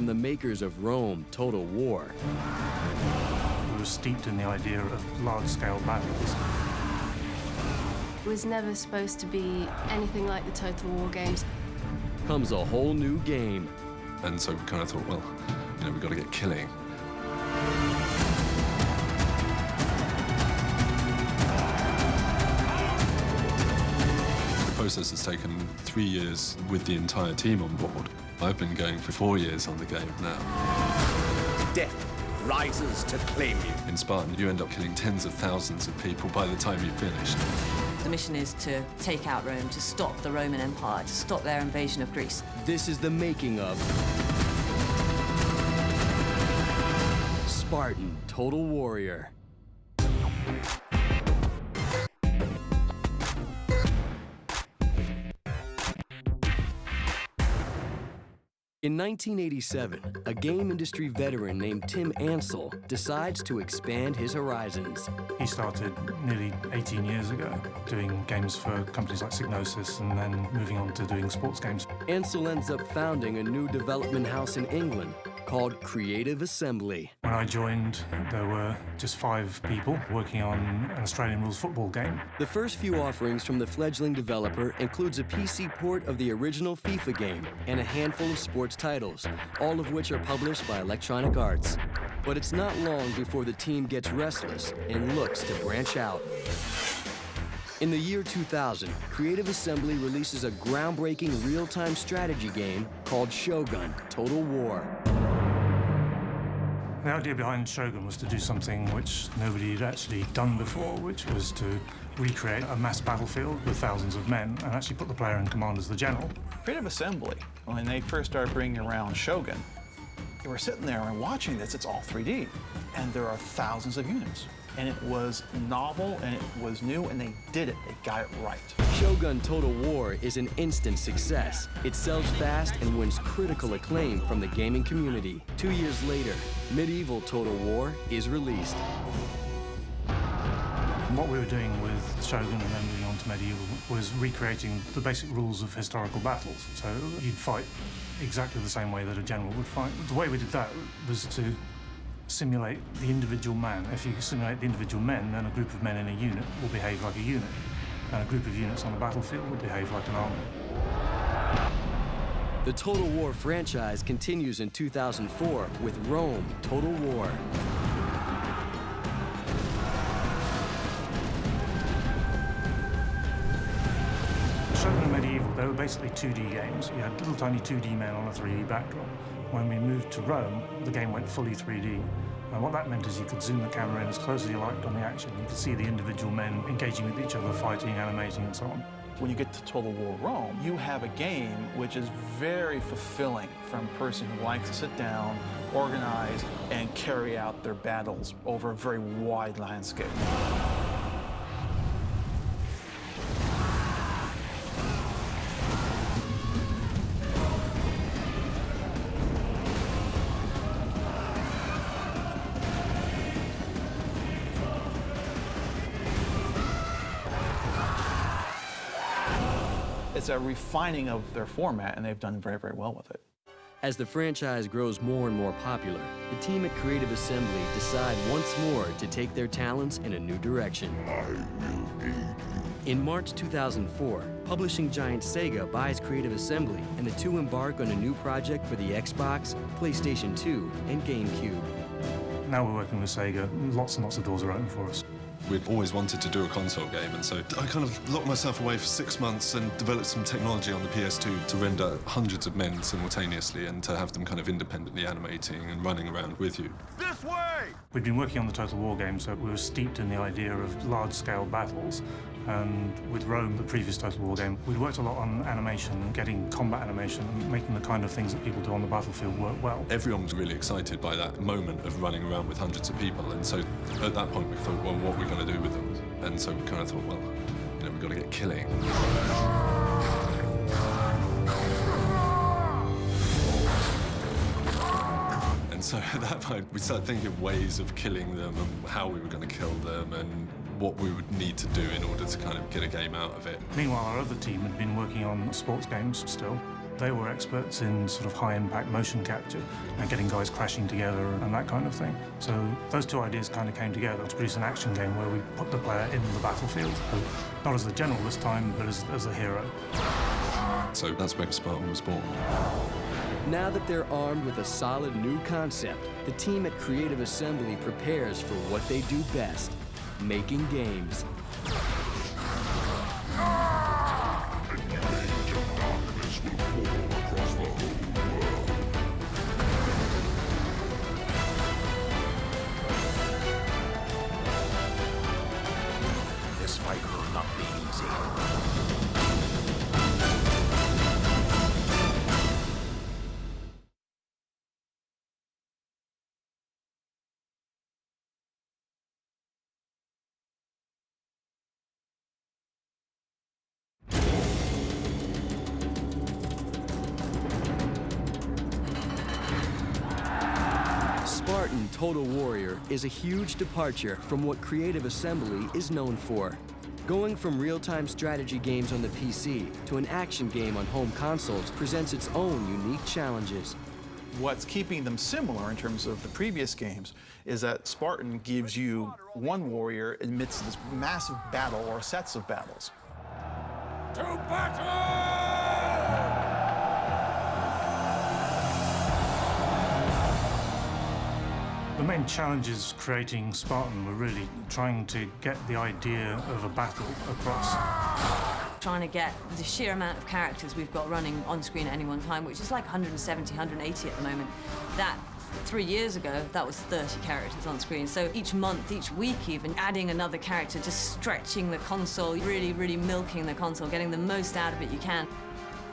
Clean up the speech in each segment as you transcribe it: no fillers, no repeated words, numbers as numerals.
from the makers of Rome, Total War. We were steeped in the idea of large-scale battles. It was never supposed to be anything like the Total War games. Comes a whole new game. And so we kind of thought, well, you know, we've got to get killing. The process has taken 3 years with the entire team on board. I've been going for 4 years on the game now. Death rises to claim you. In Spartan, you end up killing tens of thousands of people by the time you've finished. The mission is to take out Rome, to stop the Roman Empire, to stop their invasion of Greece. This is the making of Spartan Total Warrior. In 1987, a game industry veteran named Tim Ansel decides to expand his horizons. He started nearly 18 years ago doing games for companies like Psygnosis and then moving on to doing sports games. Ansel ends up founding a new development house in England called Creative Assembly. When I joined, there were just 5 people working on an Australian rules football game. The first few offerings from the fledgling developer includes a PC port of the original FIFA game and a handful of sports titles, all of which are published by Electronic Arts. But it's not long before the team gets restless and looks to branch out. In the year 2000, Creative Assembly releases a groundbreaking real-time strategy game called Shogun Total War. The idea behind Shogun was to do something which nobody had actually done before, which was to recreate a mass battlefield with thousands of men and actually put the player in command as the general. Creative Assembly, when they first started bringing around Shogun, they were sitting there and watching this, it's all 3D, and there are thousands of units. And it was novel, and it was new, and they did it. They got it right. Shogun Total War is an instant success. It sells fast and wins critical acclaim from the gaming community. 2 years later, Medieval Total War is released. What we were doing with Shogun and then moving on to Medieval was recreating the basic rules of historical battles. So you'd fight exactly the same way that a general would fight. The way we did that was to simulate the individual man. If you simulate the individual men, then a group of men in a unit will behave like a unit, and a group of units on the battlefield will behave like an army. The Total War franchise continues in 2004 with Rome Total War. Shogun and Medieval, they were basically 2D games. You had little tiny 2D men on a 3D backdrop. When we moved to Rome, the game went fully 3D. And what that meant is you could zoom the camera in as close as you liked on the action. You could see the individual men engaging with each other, fighting, animating, and so on. When you get to Total War Rome, you have a game which is very fulfilling from a person who likes to sit down, organize, and carry out their battles over a very wide landscape. It's a refining of their format, and they've done very, very well with it. As the franchise grows more and more popular, the team at Creative Assembly decide once more to take their talents in a new direction. In March 2004, publishing giant Sega buys Creative Assembly, and the two embark on a new project for the Xbox, PlayStation 2, and GameCube. Now we're working with Sega, lots and lots of doors are open for us. We'd always wanted to do a console game, and so I kind of locked myself away for 6 months and developed some technology on the PS2 to render hundreds of men simultaneously and to have them kind of independently animating and running around with you. This way! We'd been working on the Total War game, so we were steeped in the idea of large-scale battles. And with Rome, the previous Total War game, we'd worked a lot on animation, getting combat animation, and making the kind of things that people do on the battlefield work well. Everyone was really excited by that moment of running around with hundreds of people, and so at that point we thought, well, what are we going to do with them? And so we kind of thought, well, you know, we've got to get killing. And so at that point, we started thinking of ways of killing them and how we were going to kill them and what we would need to do in order to kind of get a game out of it. Meanwhile, our other team had been working on sports games still. They were experts in sort of high-impact motion capture and getting guys crashing together and that kind of thing. So those two ideas kind of came together to produce an action game where we put the player in the battlefield, not as the general this time, but as a hero. So that's where Spartan was born. Now that they're armed with a solid new concept, the team at Creative Assembly prepares for what they do best, making games. This fight will not be easy. Spartan Total Warrior is a huge departure from what Creative Assembly is known for. Going from real-time strategy games on the PC to an action game on home consoles presents its own unique challenges. What's keeping them similar in terms of the previous games is that Spartan gives you one warrior amidst this massive battle or sets of battles. To battle! The main challenges creating Spartan were really trying to get the idea of a battle across. Trying to get the sheer amount of characters we've got running on screen at any one time, which is like 170, 180 at the moment. That 3 years ago, that was 30 characters on screen. So each month, each week even, adding another character, just stretching the console, really milking the console, getting the most out of it you can.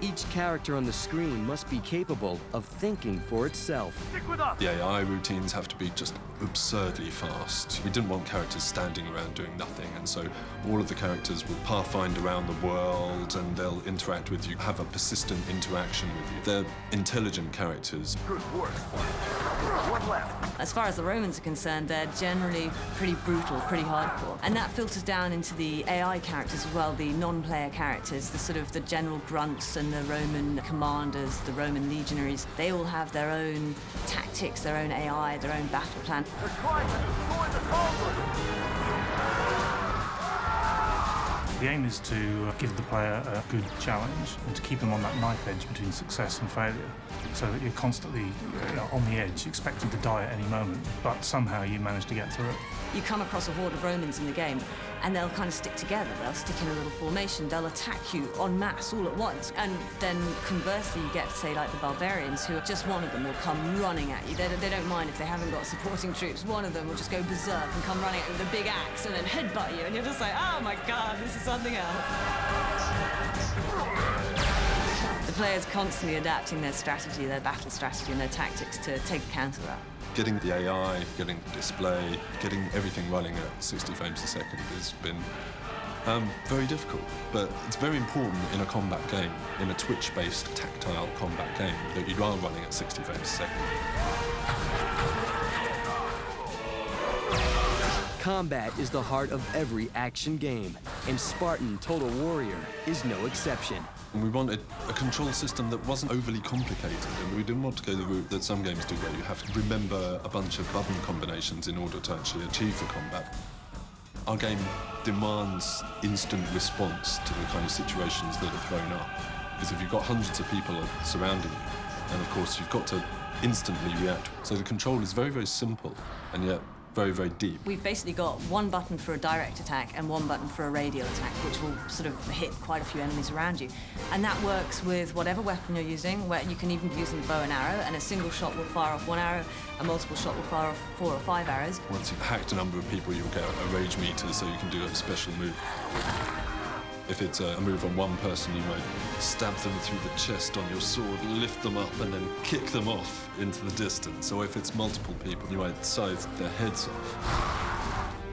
Each character on the screen must be capable of thinking for itself. Stick with us! The AI routines have to be just absurdly fast. We didn't want characters standing around doing nothing, and so all of the characters will pathfind around the world and they'll interact with you, have a persistent interaction with you. They're intelligent characters. Good work. One left. As far as the Romans are concerned, they're generally pretty brutal, pretty hardcore. And that filters down into the AI characters as well, the non-player characters, the sort of the general grunts and the Roman commanders, the Roman legionaries. They all have their own tactics, their own AI, their own battle plan. They're trying to destroy the cauldron! The aim is to give the player a good challenge and to keep them on that knife edge between success and failure, so that you're constantly on the edge, expecting to die at any moment, but somehow you manage to get through it. You come across a horde of Romans in the game, and they'll kind of stick together. They'll stick in a little formation. They'll attack you en masse all at once. And then conversely, you get, say, like the barbarians, who just one of them will come running at you. They don't mind if they haven't got supporting troops. One of them will just go berserk and come running at you with a big axe and then headbutt you. And you're just like, oh my God, this is something else. The player's constantly adapting their strategy, their battle strategy and their tactics to take account of that. Getting the AI, getting the display, getting everything running at 60 frames a second has been very difficult. But it's very important in a combat game, in a Twitch-based tactile combat game, that you are running at 60 frames a second. Combat is the heart of every action game, and Spartan Total Warrior is no exception. And we wanted a control system that wasn't overly complicated, and we didn't want to go the route that some games do where you have to remember a bunch of button combinations in order to actually achieve the combat. Our game demands instant response to the kind of situations that are thrown up. Because if you've got hundreds of people surrounding you, and of course you've got to instantly react. So the control is very simple, and yet very deep. We've basically got one button for a direct attack and one button for a radial attack, which will sort of hit quite a few enemies around you. And that works with whatever weapon you're using, where you can even be using bow and arrow, and a single shot will fire off one arrow, a multiple shot will fire off 4 or 5 arrows. Once you've hacked a number of people, you'll get a rage meter, so you can do a special move. If it's a move on one person, you might stab them through the chest on your sword, lift them up, and then kick them off into the distance. Or if it's multiple people, you might scythe their heads off.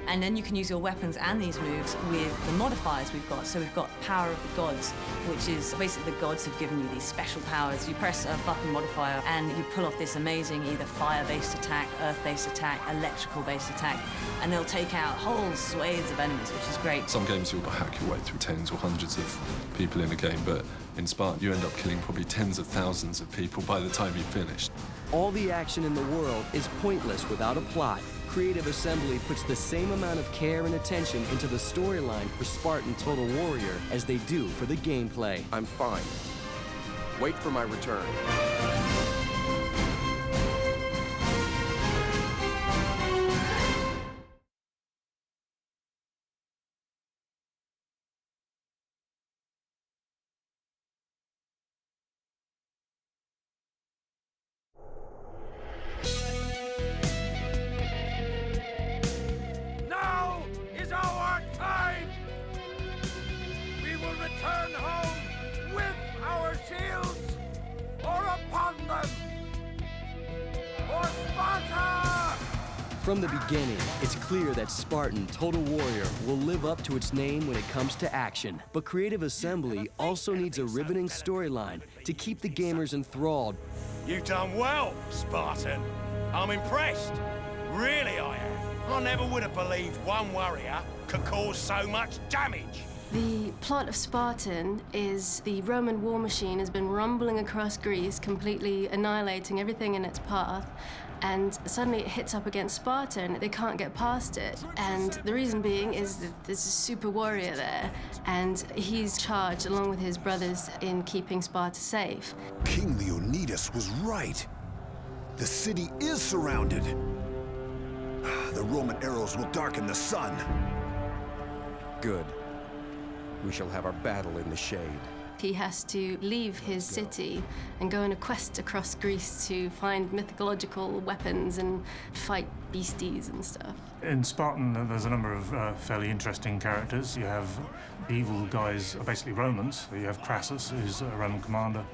And then you can use your weapons and these moves with the modifiers we've got. So we've got Power of the Gods, which is basically the gods have given you these special powers. You press a button modifier and you pull off this amazing either fire-based attack, earth-based attack, electrical-based attack, and they'll take out whole swathes of enemies, which is great. Some games you'll hack your way through tens or hundreds of people in a game, but In Spartan, you end up killing probably tens of thousands of people by the time you finish. All the action in the world is pointless without a plot. Creative Assembly puts the same amount of care and attention into the storyline for Spartan Total Warrior as they do for the gameplay. I'm fine. Wait for my return. Now is our time! We will return home with our shields or upon them! For Sparta! From the beginning, it's clear that Spartan Total Warrior will live up to its name when it comes to action. But Creative Assembly also needs a riveting storyline to keep the gamers enthralled. You've done well, Spartan. I'm impressed. Really, I am. I never would have believed one warrior could cause so much damage. The plot of Spartan is the Roman war machine has been rumbling across Greece, completely annihilating everything in its path. And suddenly it hits up against Sparta and they can't get past it. And the reason being is that there's a super warrior there and he's charged along with his brothers in keeping Sparta safe. King Leonidas was right. The city is surrounded. The Roman arrows will darken the sun. Good. We shall have our battle in the shade. He has to leave his city and go on a quest across Greece to find mythological weapons and fight beasties and stuff. In Spartan, there's a number of fairly interesting characters. You have the evil guys, are basically Romans. You have Crassus, who's a Roman commander.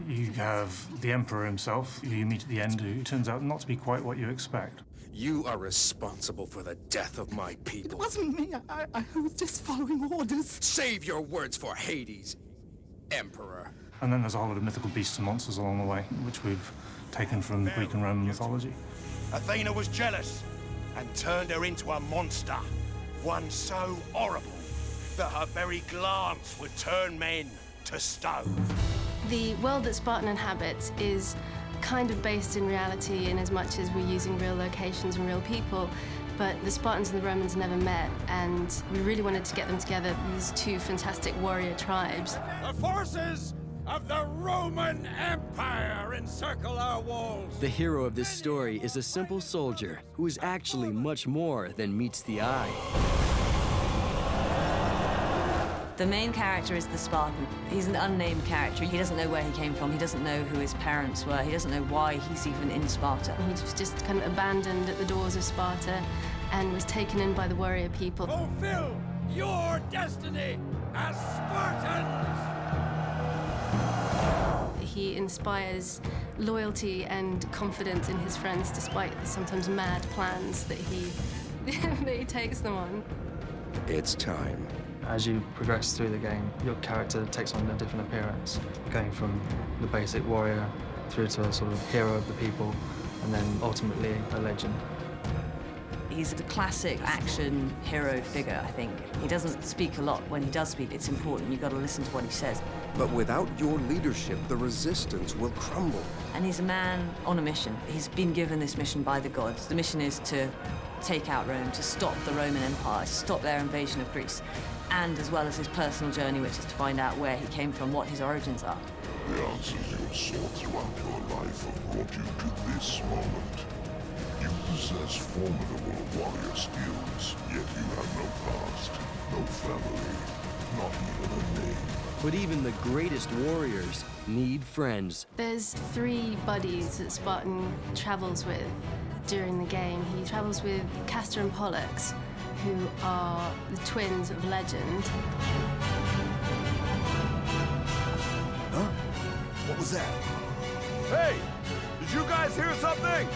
You have the Emperor himself, who you meet at the end, who turns out not to be quite what you expect. You are responsible for the death of my people. It wasn't me. I was just following orders. Save your words for Hades, Emperor. And then there's a whole lot of mythical beasts and monsters along the way, which we've taken from Greek and Roman mythology. Athena was jealous and turned her into a monster. One so horrible that her very glance would turn men to stone. The world that Spartan inhabits is kind of based in reality in as much as we're using real locations and real people, but the Spartans and the Romans never met, and we really wanted to get them together, these two fantastic warrior tribes. The forces of the Roman Empire encircle our walls! The hero of this story is a simple soldier who is actually much more than meets the eye. The main character is the Spartan. He's an unnamed character. He doesn't know where he came from. He doesn't know who his parents were. He doesn't know why he's even in Sparta. He was just kind of abandoned at the doors of Sparta and was taken in by the warrior people. Fulfill your destiny as Spartans! He inspires loyalty and confidence in his friends despite the sometimes mad plans that he, that he takes them on. It's time. As you progress through the game, your character takes on a different appearance, going from the basic warrior through to a sort of hero of the people, and then ultimately a legend. He's the classic action hero figure, I think. He doesn't speak a lot. When he does speak, it's important. You've got to listen to what he says. But without your leadership, the resistance will crumble. And he's a man on a mission. He's been given this mission by the gods. The mission is to take out Rome, to stop the Roman Empire, to stop their invasion of Greece. And as well as his personal journey, which is to find out where he came from, what his origins are. The answers you have sought throughout your life have brought you to this moment. You possess formidable warrior skills, yet you have no past, no family, not even a name. But even the greatest warriors need friends. There's 3 buddies that Spartan travels with during the game. He travels with Castor and Pollux, who are the twins of legend. Huh? What was that? Hey! Did you guys hear something?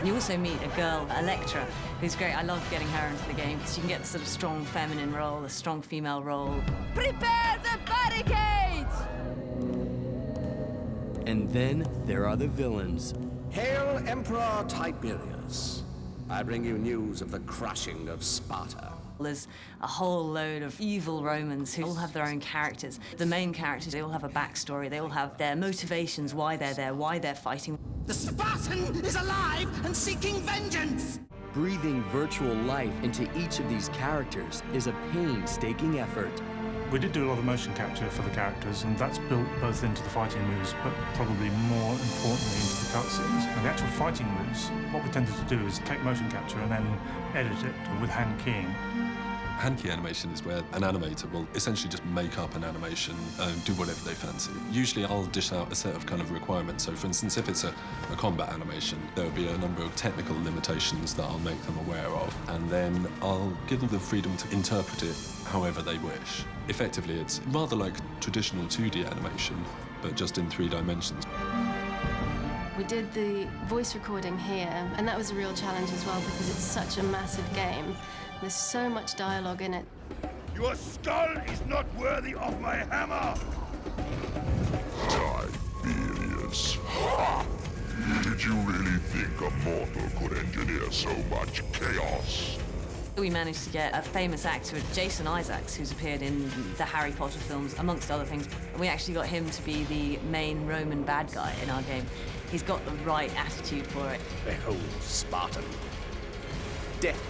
You also meet a girl, Electra, who's great. I love getting her into the game because you can get the sort of strong feminine role, a strong female role. Prepare the barricades! And then there are the villains. Hail Emperor Tiberius. I bring you news of the crushing of Sparta. There's a whole load of evil Romans who all have their own characters. The main characters, they all have a backstory, they all have their motivations, why they're there, why they're fighting. The Spartan is alive and seeking vengeance! Breathing virtual life into each of these characters is a painstaking effort. We did do a lot of motion capture for the characters, and that's built both into the fighting moves, but probably more importantly into the cutscenes. And the actual fighting moves, what we tended to do is take motion capture and then edit it with hand keying. Hand key animation is where an animator will essentially just make up an animation and do whatever they fancy. Usually I'll dish out a set of kind of requirements. So for instance, if it's a combat animation, there will be a number of technical limitations that I'll make them aware of, and then I'll give them the freedom to interpret it however they wish. Effectively, it's rather like traditional 2D animation, but just in 3 dimensions. We did the voice recording here, and that was a real challenge as well because it's such a massive game. There's so much dialogue in it. Your skull is not worthy of my hammer! Tiberius. Ha! Did you really think a mortal could engineer so much chaos? We managed to get a famous actor, Jason Isaacs, who's appeared in the Harry Potter films, amongst other things. We actually got him to be the main Roman bad guy in our game. He's got the right attitude for it. Behold, Spartan. Death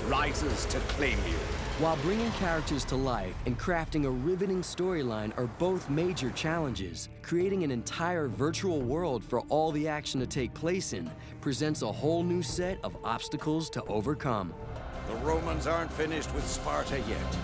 rises to claim you. While bringing characters to life and crafting a riveting storyline are both major challenges, creating an entire virtual world for all the action to take place in presents a whole new set of obstacles to overcome. The Romans aren't finished with Sparta yet.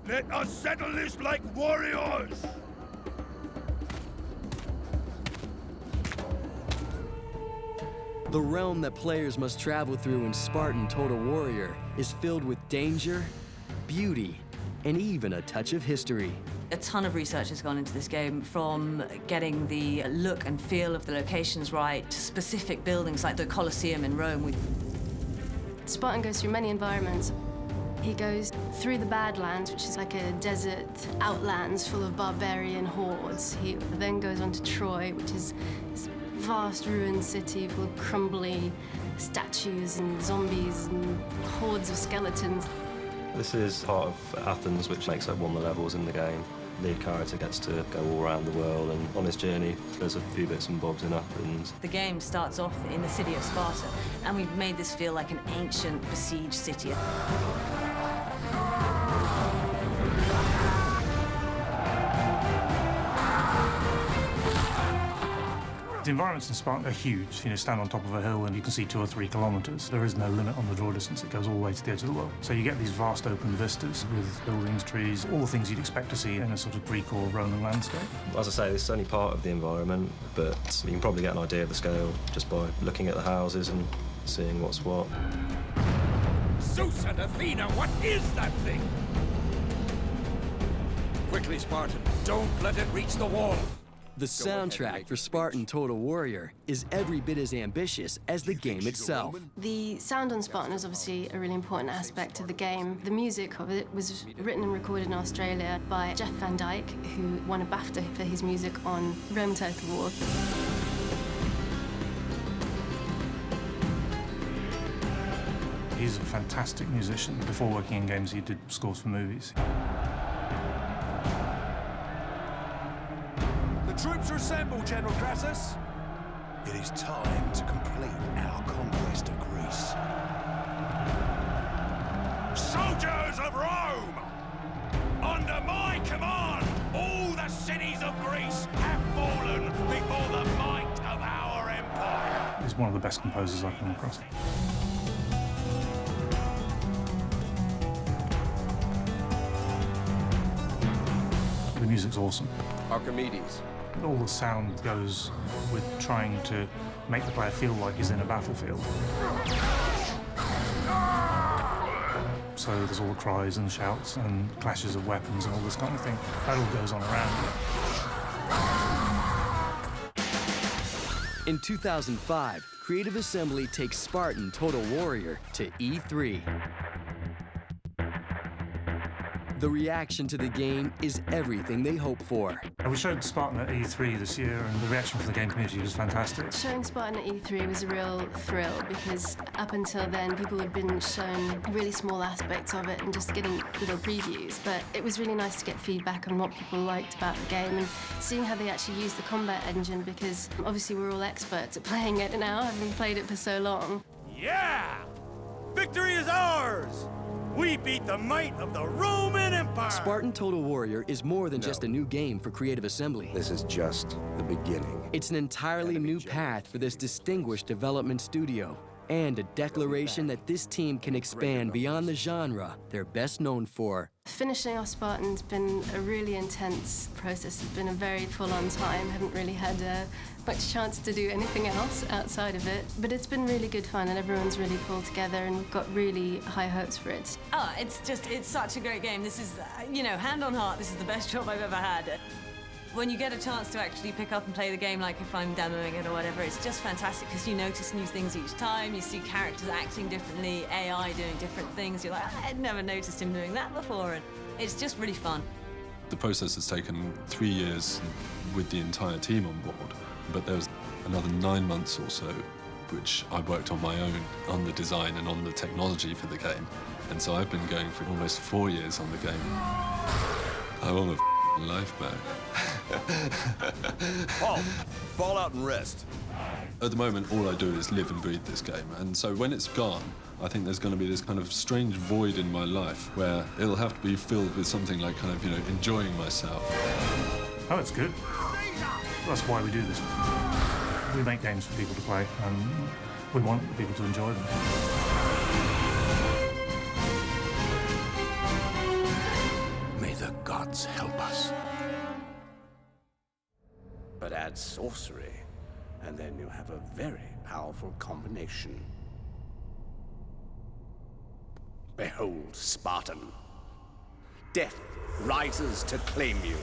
Let us settle this like warriors! The realm that players must travel through in Spartan Total Warrior is filled with danger, beauty, and even a touch of history. A ton of research has gone into this game, from getting the look and feel of the locations right to specific buildings like the Colosseum in Rome. Spartan goes through many environments. He goes through the Badlands, which is like a desert outlands full of barbarian hordes. He then goes on to Troy, which is this vast ruined city full of crumbly statues and zombies and hordes of skeletons. This is part of Athens, which makes up one of the levels in the game. Lead character gets to go all around the world, and on his journey there's a few bits and bobs in Athens. The game starts off in the city of Sparta, and we've made this feel like an ancient besieged city. The environments in Spartan are huge. You know, stand on top of a hill and you can see 2 or 3 kilometres. There is no limit on the draw distance. It goes all the way to the edge of the world. So you get these vast open vistas with buildings, trees, all the things you'd expect to see in a sort of Greek or Roman landscape. As I say, this is only part of the environment, but you can probably get an idea of the scale just by looking at the houses and seeing what's what. Zeus and Athena, what is that thing? Quickly, Spartan. Don't let it reach the wall. The soundtrack for Spartan Total Warrior is every bit as ambitious as the game itself. The sound on Spartan is obviously a really important aspect of the game. The music of it was written and recorded in Australia by Jeff Van Dyke, who won a BAFTA for his music on Rome Total War. He's a fantastic musician. Before working in games, he did scores for movies. Troops are assembled, General Crassus. It is time to complete our conquest of Greece. Soldiers of Rome! Under my command, all the cities of Greece have fallen before the might of our empire. He's one of the best composers I've come across. The music's awesome. Archimedes. All the sound goes with trying to make the player feel like he's in a battlefield. So there's all the cries and shouts and clashes of weapons and all this kind of thing. That all goes on around it. In 2005, Creative Assembly takes Spartan Total Warrior to E3. The reaction to the game is everything they hope for. We showed Spartan at E3 this year, and the reaction from the game community was fantastic. Showing Spartan at E3 was a real thrill because up until then, people had been shown really small aspects of it and just getting little previews. But it was really nice to get feedback on what people liked about the game and seeing how they actually use the combat engine, because obviously we're all experts at playing it now, having played it for so long. Yeah! Victory is ours! We beat the might of the Roman Empire! Spartan Total Warrior is more than just a new game for Creative Assembly. This is just the beginning. It's an entirely new path for this distinguished development studio, and a declaration that this team can expand beyond the genre they're best known for. Finishing off Spartan's been a really intense process. It's been a very full-on time. Haven't really had much chance to do anything else outside of it. But it's been really good fun, and everyone's really pulled together, and we've got really high hopes for it. Oh, it's such a great game. This is, hand on heart, this is the best job I've ever had. When you get a chance to actually pick up and play the game, like if I'm demoing it or whatever, it's just fantastic because you notice new things each time. You see characters acting differently, AI doing different things. You're like, I'd never noticed him doing that before, and it's just really fun. The process has taken 3 years with the entire team on board, but there was another 9 months or so which I worked on my own on the design and on the technology for the game. And so I've been going for almost 4 years on the game. I want my life back. Paul, fall out and rest. At the moment, all I do is live and breathe this game. And so when it's gone, I think there's going to be this kind of strange void in my life where it'll have to be filled with something like kind of, enjoying myself. Oh, it's good. That's why we do this. We make games for people to play, and we want people to enjoy them. May the gods help us. But add sorcery, and then you have a very powerful combination. Behold, Spartan. Death rises to claim you.